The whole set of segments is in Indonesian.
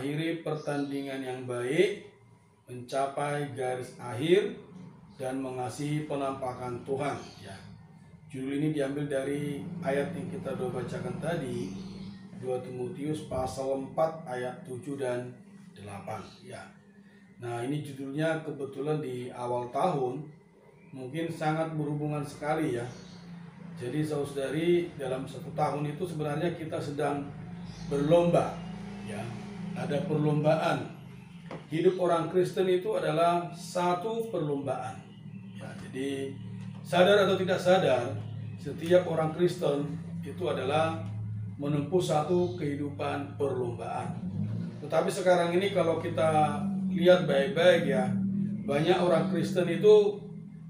mengakhiri pertandingan yang baik, mencapai garis akhir, dan mengasihi penampakan Tuhan. Ya, judul ini diambil dari ayat yang kita sudah bacakan tadi, 2 Timotius pasal 4 ayat 7 dan 8. Ya. Nah, ini judulnya kebetulan di awal tahun, mungkin sangat berhubungan sekali ya. Jadi saudari, dalam 1 tahun itu sebenarnya kita sedang berlomba, ya. Ada perlombaan. Hidup orang Kristen itu adalah satu perlombaan. Ya, jadi sadar atau tidak sadar, setiap orang Kristen itu adalah menempuh satu kehidupan perlombaan. Tetapi sekarang ini kalau kita lihat baik-baik ya, banyak orang Kristen itu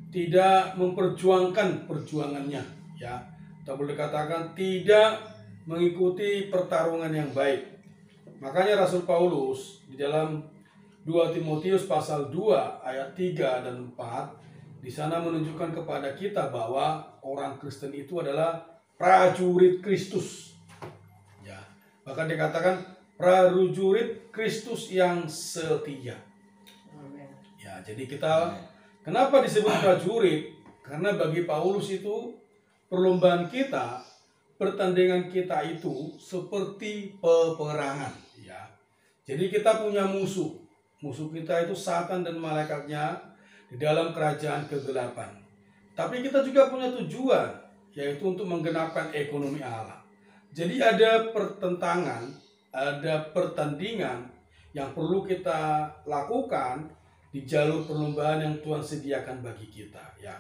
tidak memperjuangkan perjuangannya, ya. Kita boleh katakan tidak mengikuti pertarungan yang baik. Makanya Rasul Paulus di dalam 2 Timotius pasal 2 ayat 3 dan 4 di sana menunjukkan kepada kita bahwa orang Kristen itu adalah prajurit Kristus. Ya, bahkan dikatakan prajurit Kristus yang setia. Ya, jadi kita kenapa disebut prajurit? Karena bagi Paulus itu perlombaan kita, pertandingan kita itu seperti peperangan, ya. Jadi kita punya musuh. Musuh kita itu Satan dan malaikatnya di dalam kerajaan kegelapan. Tapi kita juga punya tujuan, yaitu untuk menggenapkan ekonomi Allah. Jadi ada pertentangan, ada pertandingan yang perlu kita lakukan di jalur perlombaan yang Tuhan sediakan bagi kita, ya.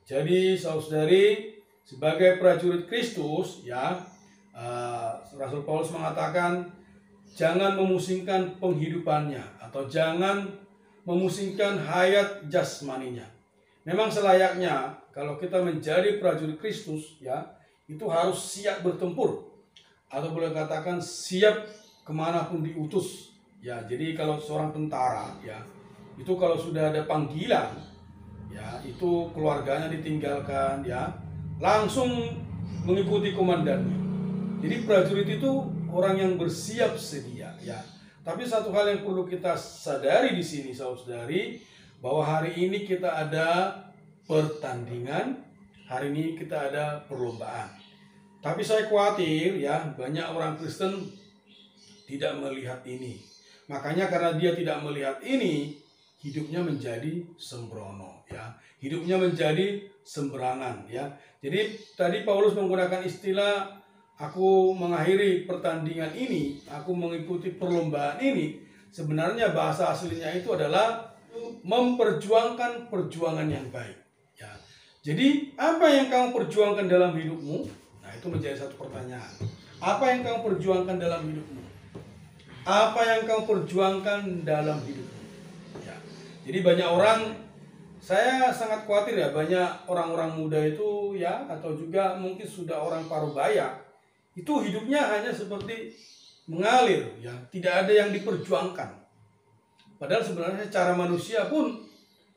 Jadi saudari, sebagai prajurit Kristus, ya, Rasul Paulus mengatakan jangan memusingkan penghidupannya atau jangan memusingkan hayat jasmaninya. Memang selayaknya kalau kita menjadi prajurit Kristus, ya, itu harus siap bertempur atau boleh katakan siap kemanapun diutus, ya. Jadi kalau seorang tentara, ya, itu kalau sudah ada panggilan, ya, itu keluarganya ditinggalkan, ya, langsung mengikuti komandannya. Jadi prajurit itu orang yang bersiap sedia, ya. Tapi satu hal yang perlu kita sadari di sini, saudari, bahwa hari ini kita ada pertandingan, hari ini kita ada perlombaan. Tapi saya khawatir, ya, banyak orang Kristen tidak melihat ini. Makanya karena dia tidak melihat ini, hidupnya menjadi sembrono, ya. Hidupnya menjadi semberangan, ya. Jadi tadi Paulus menggunakan istilah aku mengakhiri pertandingan ini, aku mengikuti perlombaan ini. Sebenarnya bahasa aslinya itu adalah memperjuangkan perjuangan yang baik, ya. Jadi apa yang kamu perjuangkan dalam hidupmu? Nah, itu menjadi satu pertanyaan. Apa yang kamu perjuangkan dalam hidupmu? Apa yang kamu perjuangkan dalam hidupmu? Jadi banyak orang, saya sangat khawatir ya, banyak orang-orang muda itu, ya, atau juga mungkin sudah orang parubaya, itu hidupnya hanya seperti mengalir, ya, tidak ada yang diperjuangkan. Padahal sebenarnya secara manusia pun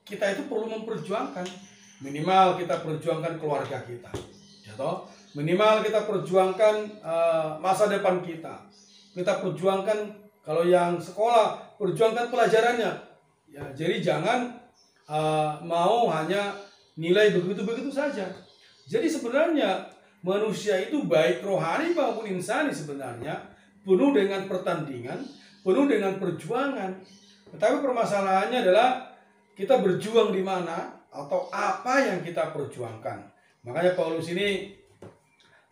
kita itu perlu memperjuangkan. Minimal kita perjuangkan keluarga kita, ya toh? Minimal kita perjuangkan masa depan kita. Kita perjuangkan kalau yang sekolah, perjuangkan pelajarannya. Ya, jadi jangan mau hanya nilai begitu-begitu saja. Jadi sebenarnya manusia itu baik rohani maupun insani sebenarnya penuh dengan pertandingan, penuh dengan perjuangan. Tetapi permasalahannya adalah kita berjuang di mana atau apa yang kita perjuangkan. Makanya Paulus ini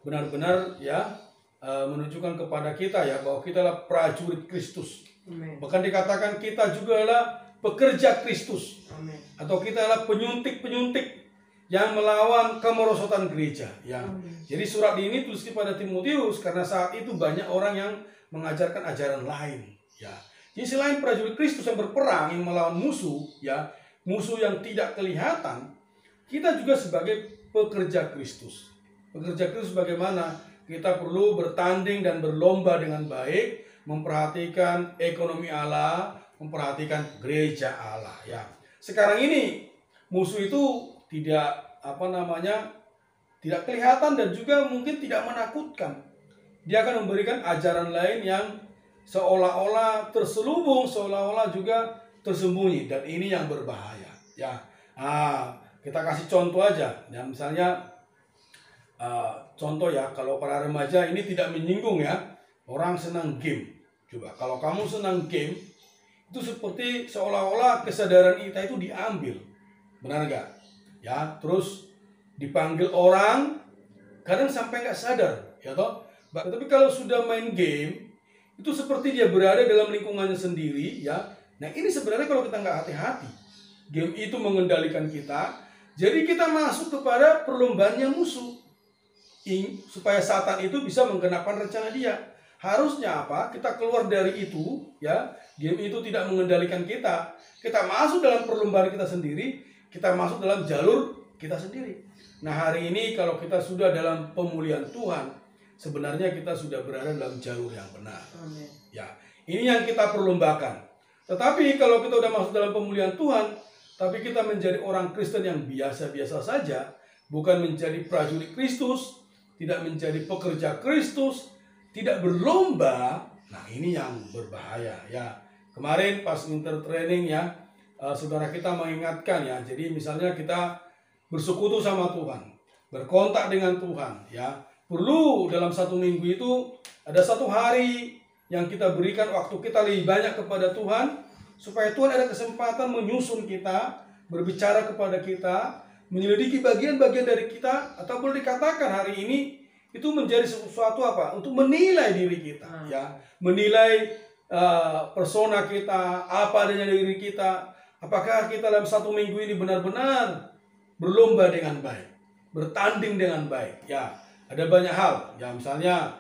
benar-benar, ya, menunjukkan kepada kita, ya, bahwa kita adalah prajurit Kristus. Bahkan dikatakan kita juga adalah pekerja Kristus. Amen. Atau kita adalah penyuntik-penyuntik yang melawan kemerosotan gereja, ya. Jadi surat ini tulis kepada Timotius karena saat itu banyak orang yang mengajarkan ajaran lain, ya. Jadi selain prajurit Kristus yang berperang yang melawan musuh, ya, musuh yang tidak kelihatan, kita juga sebagai pekerja Kristus. Pekerja Kristus bagaimana? Kita perlu bertanding dan berlomba dengan baik, memperhatikan ekonomi Allah, memperhatikan gereja Allah, ya. Sekarang ini musuh itu tidak tidak kelihatan dan juga mungkin tidak menakutkan. Dia akan memberikan ajaran lain yang seolah-olah terselubung, seolah-olah juga tersembunyi, dan ini yang berbahaya. Ya, kita kasih contoh aja. Ya, misalnya contoh ya, kalau para remaja ini tidak menyinggung ya, orang senang game. Coba kalau kamu senang game, itu seperti seolah-olah kesadaran kita itu diambil, benar nggak? Ya, terus dipanggil orang, kadang sampai nggak sadar, ya toh. Tapi kalau sudah main game, itu seperti dia berada dalam lingkungannya sendiri, ya. Nah, ini sebenarnya kalau kita nggak hati-hati, game itu mengendalikan kita, jadi kita masuk kepada perlombaannya musuh, supaya Satan itu bisa menggenapkan rencana dia. Harusnya apa? Kita keluar dari itu, ya. Game itu tidak mengendalikan kita. Kita masuk dalam perlombaan kita sendiri, kita masuk dalam jalur kita sendiri. Nah, hari ini kalau kita sudah dalam pemulihan Tuhan, sebenarnya kita sudah berada dalam jalur yang benar. Amin. Ya, ini yang kita perlombakan. Tetapi kalau kita sudah masuk dalam pemulihan Tuhan, tapi kita menjadi orang Kristen yang biasa-biasa saja, bukan menjadi prajurit Kristus, tidak menjadi pekerja Kristus, tidak berlomba, nah ini yang berbahaya ya. Kemarin pas winter training ya, saudara kita mengingatkan ya, jadi misalnya kita bersekutu sama Tuhan, berkontak dengan Tuhan ya, perlu dalam 1 minggu itu ada 1 hari yang kita berikan waktu kita lebih banyak kepada Tuhan, supaya Tuhan ada kesempatan menyusun kita, berbicara kepada kita, menyelidiki bagian-bagian dari kita, atau boleh dikatakan hari ini itu menjadi sesuatu apa? Untuk menilai diri kita, ya, menilai persona kita, apa adanya diri kita, apakah kita dalam 1 minggu ini benar-benar berlomba dengan baik, bertanding dengan baik, ya. Ada banyak hal, ya, misalnya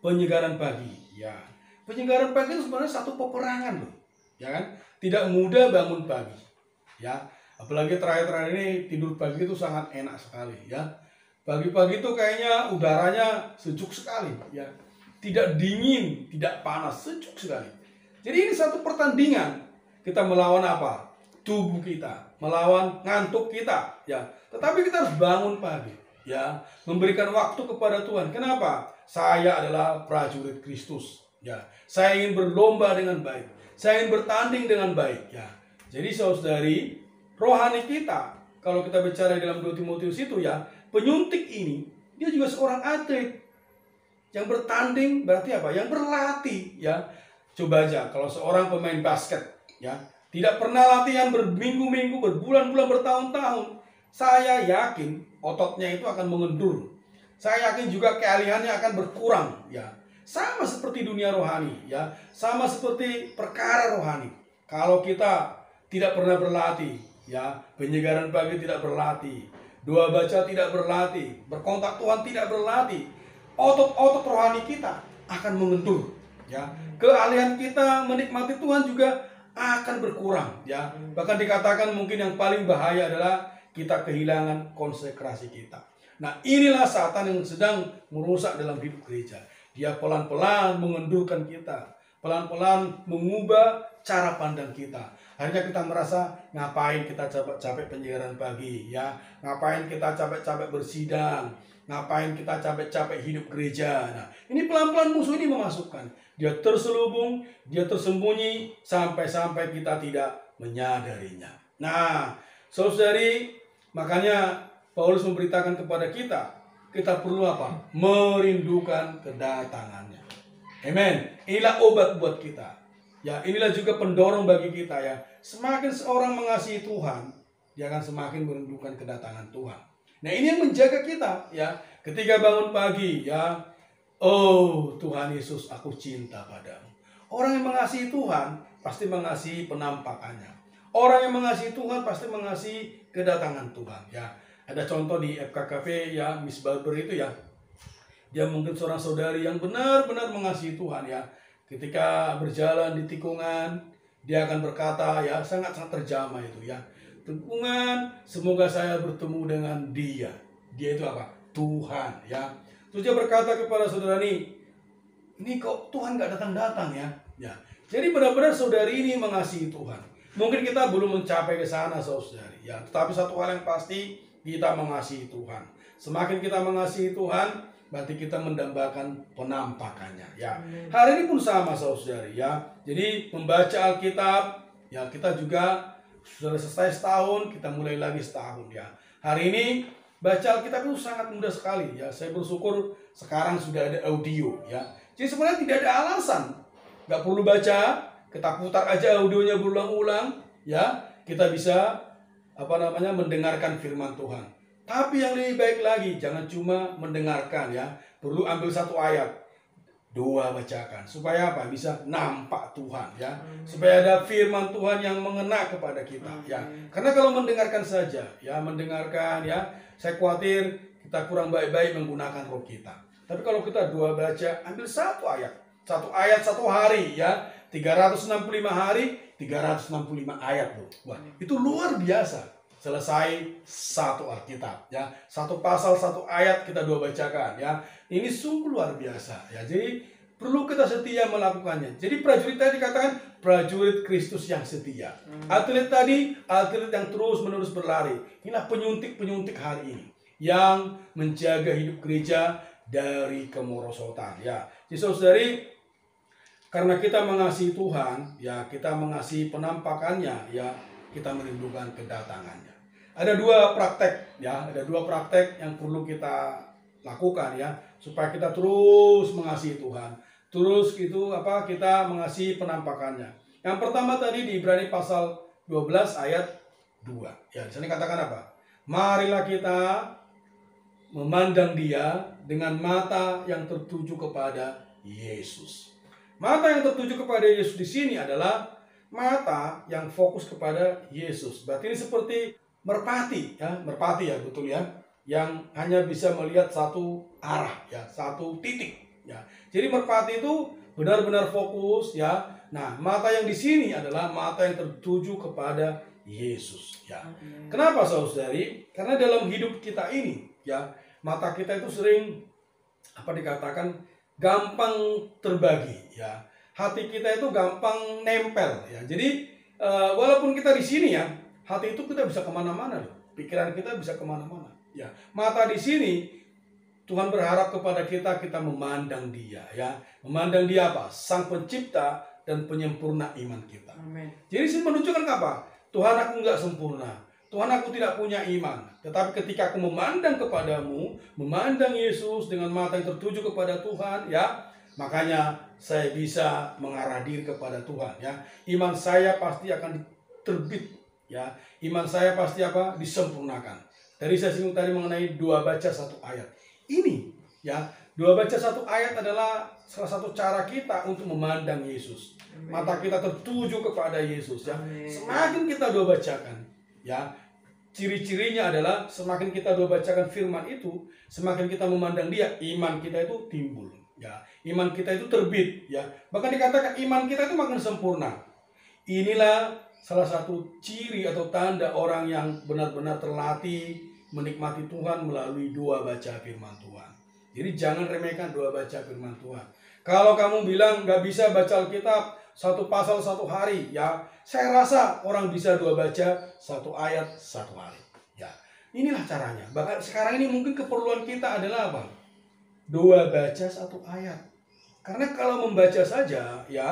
penyegaran pagi, ya, penyegaran pagi itu sebenarnya satu peperangan loh, ya kan? Tidak mudah bangun pagi, ya, apalagi terakhir-terakhir ini tidur pagi itu sangat enak sekali, ya. Pagi-pagi itu kayaknya udaranya sejuk sekali, ya. Tidak dingin, tidak panas, sejuk sekali. Jadi ini satu pertandingan. Kita melawan apa? Tubuh kita, melawan ngantuk kita, ya. Tetapi kita harus bangun pagi, ya, memberikan waktu kepada Tuhan. Kenapa? Saya adalah prajurit Kristus, ya. Saya ingin berlomba dengan baik. Saya ingin bertanding dengan baik, ya. Jadi saudari, rohani kita, kalau kita bicara dalam 2 Timotius itu ya, penyuntik ini, dia juga seorang atlet. Yang bertanding berarti apa? Yang berlatih, ya. Coba aja kalau seorang pemain basket, ya, tidak pernah latihan berminggu-minggu, berbulan-bulan, bertahun-tahun, saya yakin ototnya itu akan mengendur. Saya yakin juga keahliannya akan berkurang, ya. Sama seperti dunia rohani, ya. Sama seperti perkara rohani. Kalau kita tidak pernah berlatih, ya, penyegaran pagi tidak berlatih, doa baca tidak berlatih, berkontak Tuhan tidak berlatih, otot-otot rohani kita akan mengendur, ya. Keahlian kita menikmati Tuhan juga akan berkurang, ya. Bahkan dikatakan mungkin yang paling bahaya adalah kita kehilangan konsekrasi kita. Nah, inilah Satan yang sedang merusak dalam hidup gereja. Dia pelan-pelan mengendurkan kita, pelan-pelan mengubah cara pandang kita. Akhirnya kita merasa, ngapain kita capek-capek penyiaran pagi, ya, ngapain kita capek-capek bersidang, ngapain kita capek-capek hidup gereja. Nah, ini pelan-pelan musuh ini memasukkan. Dia terselubung, dia tersembunyi, sampai-sampai kita tidak menyadarinya. Nah, saudari, makanya Paulus memberitakan kepada kita perlu apa? Merindukan kedatangannya. Amen. Inilah obat buat kita. Ya, inilah juga pendorong bagi kita, ya. Semakin seorang mengasihi Tuhan, dia akan semakin merindukan kedatangan Tuhan. Nah, ini yang menjaga kita, ya. Ketika bangun pagi, ya, oh Tuhan Yesus, aku cinta padamu. Orang yang mengasihi Tuhan pasti mengasihi penampakannya. Orang yang mengasihi Tuhan pasti mengasihi kedatangan Tuhan, ya. Ada contoh di FKKP, ya, Miss Barber itu, ya. Dia mungkin seorang saudari yang benar-benar mengasihi Tuhan, ya. Ketika berjalan di tikungan, dia akan berkata, ya, sangat-sangat terjamah itu, ya. Tikungan, semoga saya bertemu dengan dia. Dia itu apa? Tuhan, ya. Terus dia berkata kepada saudara ini kok Tuhan gak datang-datang, ya. Ya. Jadi benar-benar saudari ini mengasihi Tuhan. Mungkin kita belum mencapai ke sana, saudari, ya. Tetapi satu hal yang pasti, kita mengasihi Tuhan. Semakin kita mengasihi Tuhan, berarti kita mendambakan penampakannya ya. Hari ini pun sama saudari ya. Jadi membaca Alkitab ya, kita juga sudah selesai setahun, kita mulai lagi setahun ya. Hari ini baca Alkitab itu sangat mudah sekali ya. Saya bersyukur sekarang sudah ada audio ya. Jadi sebenarnya tidak ada alasan, nggak perlu baca, kita putar aja audionya berulang-ulang ya. Kita bisa mendengarkan firman Tuhan. Tapi yang lebih baik lagi, jangan cuma mendengarkan ya. Perlu ambil satu ayat, dua bacakan. Supaya apa? Bisa nampak Tuhan ya. Supaya ada firman Tuhan yang mengena kepada kita ya. Karena kalau mendengarkan saja ya, saya khawatir kita kurang baik-baik menggunakan roh kita. Tapi kalau kita dua baca, ambil satu ayat. Satu ayat satu hari ya. 365 hari, 365 ayat loh. Wah, itu luar biasa. Selesai satu Alkitab ya, satu pasal satu ayat kita dua bacakan ya. Ini sungguh luar biasa ya. Jadi perlu kita setia melakukannya. Jadi prajurit tadi dikatakan prajurit Kristus yang setia. Atlet tadi atlet yang terus menerus berlari. Inilah penyuntik hari ini yang menjaga hidup gereja dari kemerosotan ya. Jadi saudari, karena kita mengasihi Tuhan ya, kita mengasihi penampakannya ya, kita merindukan kedatangannya. Ada dua praktek ya, yang perlu kita lakukan ya, supaya kita terus mengasihi Tuhan. Terus kita mengasihi penampakannya. Yang pertama tadi di Ibrani pasal 12 ayat 2. Ya, di sini katakan apa? Marilah kita memandang Dia dengan mata yang tertuju kepada Yesus. Mata yang tertuju kepada Yesus di sini adalah mata yang fokus kepada Yesus. Berarti ini seperti merpati ya, betul ya, yang hanya bisa melihat satu arah ya, satu titik ya. Jadi merpati itu benar-benar fokus ya. Nah, mata yang di sini adalah mata yang tertuju kepada Yesus ya. Kenapa saudari? Karena dalam hidup kita ini ya, mata kita itu sering dikatakan gampang terbagi ya. Hati kita itu gampang nempel ya. Jadi walaupun kita di sini ya, hati itu kita bisa kemana-mana loh. Pikiran kita bisa kemana-mana ya. Mata di sini Tuhan berharap kepada kita memandang Dia ya. Memandang Dia apa? Sang Pencipta dan penyempurna iman kita. Amen. Jadi sih menunjukkan apa? Tuhan, aku nggak sempurna. Tuhan, aku tidak punya iman. Tetapi ketika aku memandang kepadamu, memandang Yesus dengan mata yang tertuju kepada Tuhan ya, makanya saya bisa mengarah diri kepada Tuhan ya. Iman saya pasti akan terbit ya. Iman saya pasti disempurnakan. Tadi saya singgung tadi mengenai dua baca satu ayat. Ini ya, dua baca satu ayat adalah salah satu cara kita untuk memandang Yesus. Mata kita tertuju kepada Yesus ya. Semakin kita dua bacakan ya, ciri-cirinya adalah semakin kita dua bacakan firman itu, semakin kita memandang Dia, iman kita itu timbul. Ya, iman kita itu terbit ya. Bahkan dikatakan iman kita itu makin sempurna. Inilah salah satu ciri atau tanda orang yang benar-benar terlatih menikmati Tuhan melalui dua baca firman Tuhan. Jadi jangan remehkan dua baca firman Tuhan. Kalau kamu bilang nggak bisa baca Alkitab satu pasal satu hari ya, saya rasa orang bisa dua baca satu ayat satu hari. Ya, inilah caranya. Bahkan sekarang ini mungkin keperluan kita adalah apa? Dua baca satu ayat. Karena kalau membaca saja ya,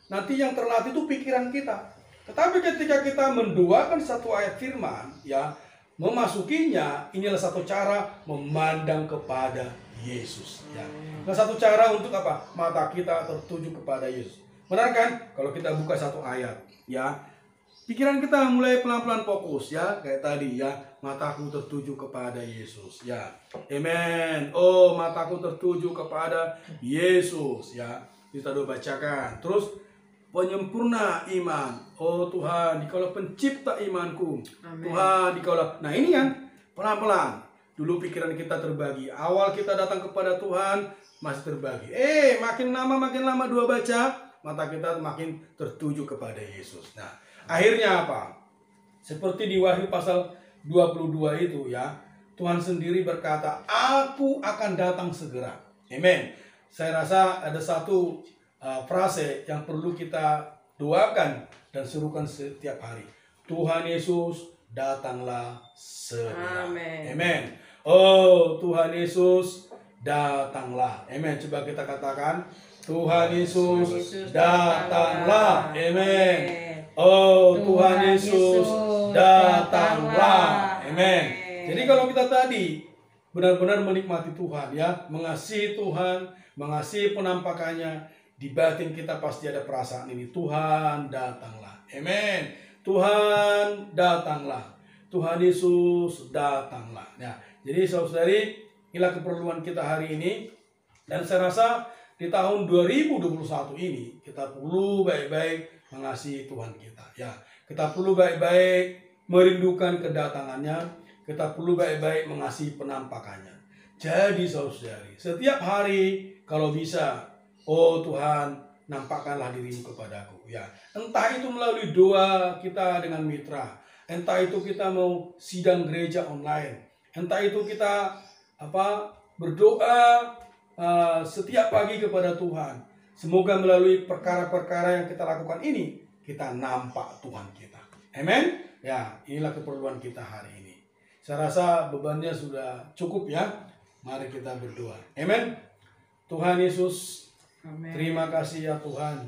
nanti yang terlatih itu pikiran kita. Tetapi ketika kita menduakan satu ayat firman ya, memasukinya, inilah satu cara memandang kepada Yesus ya. Nah, satu cara untuk apa? Mata kita tertuju kepada Yesus. Benar kan? Kalau kita buka satu ayat ya, pikiran kita mulai pelan-pelan fokus ya, kayak tadi ya, mataku tertuju kepada Yesus ya. Amen. Oh, mataku tertuju kepada Yesus ya. Kita doa bacakan. Terus penyempurna iman. Oh Tuhan, Dikaulah pencipta imanku. Amen. Tuhan, Dikaulah. Nah, ini kan pelan-pelan. Dulu pikiran kita terbagi. Awal kita datang kepada Tuhan masih terbagi. Makin lama dua baca, mata kita makin tertuju kepada Yesus. Nah, akhirnya apa? Seperti di Wahyu pasal 22 itu ya, Tuhan sendiri berkata, aku akan datang segera. Amen. Saya rasa ada satu frase yang perlu kita doakan dan serukan setiap hari. Tuhan Yesus, datanglah segera. Amen. Amen. Oh, Tuhan Yesus, datanglah. Amin. Coba kita katakan, Tuhan Yesus, datanglah. Amin. Oh, Tuhan Yesus, datanglah. Amin. Jadi kalau kita tadi benar-benar menikmati Tuhan, ya, mengasihi Tuhan, mengasihi penampakannya, di batin kita pasti ada perasaan ini, Tuhan datanglah. Amin. Tuhan datanglah. Tuhan Yesus datanglah. Ya, jadi saudari, inilah keperluan kita hari ini. Dan saya rasa di tahun 2021 ini kita perlu baik-baik mengasihi Tuhan kita. Ya, kita perlu baik-baik merindukan kedatangannya. Kita perlu baik-baik mengasihi penampakannya. Jadi saudari, setiap hari kalau bisa, oh Tuhan, nampakkanlah dirimu kepadaku. Ya, entah itu melalui doa kita dengan mitra, entah itu kita mau sidang gereja online, entah itu kita berdoa setiap pagi kepada Tuhan. Semoga melalui perkara-perkara yang kita lakukan ini, kita nampak Tuhan kita. Amin. Ya, inilah keperluan kita hari ini. Saya rasa bebannya sudah cukup, ya. Mari kita berdoa. Amin. Tuhan Yesus, amen. Terima kasih ya Tuhan.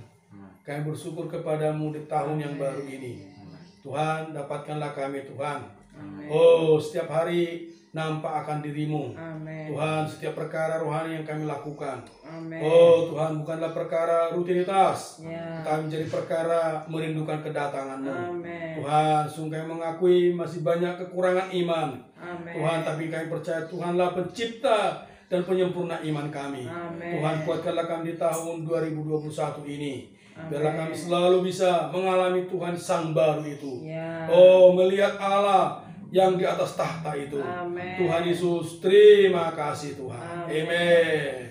Kami bersyukur kepadamu di tahun yang baru ini. Tuhan, dapatkanlah kami Tuhan. Amen. Oh, setiap hari nampak akan dirimu. Amen. Tuhan, setiap perkara rohani yang kami lakukan. Amen. Oh Tuhan, bukanlah perkara rutinitas, tapi menjadi perkara merindukan kedatangan-Mu. Amen. Tuhan, sungguh kami mengakui masih banyak kekurangan iman. Amen. Tuhan, tapi kami percaya Tuhanlah pencipta dan penyempurna iman kami. Amen. Tuhan, kuatkanlah kami di tahun 2021 ini. Amen. Biarlah kami selalu bisa mengalami Tuhan Sang Baru itu. Oh, melihat Allah yang di atas tahta itu. Amen. Tuhan Yesus, terima kasih Tuhan. Amin.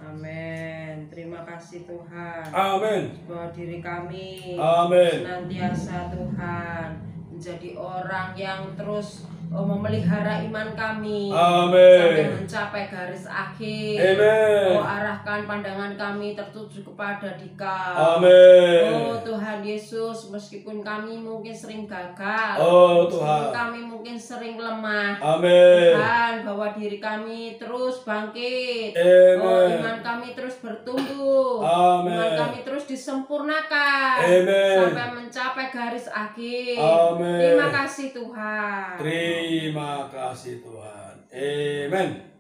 Amin. Terima kasih Tuhan. Amin. Bahwa diri kami senantiasa Tuhan menjadi orang yang terus memelihara iman kami. Amin. Sampai mencapai garis akhir. Amin. Oh, arahkan pandangan kami tertuju kepada Dikau. Amin. Oh Tuhan Yesus, meskipun kami mungkin sering gagal, oh Tuhan, kami mungkin sering lemah. Amin. Tuhan, bahwa diri kami terus bangkit. Amin. Oh, iman kami terus bertumbuh. Amin. Iman kami terus disempurnakan. Amin. Sampai mencapai garis akhir. Amin. Terima kasih Tuhan. Terima kasih Tuhan. Amin.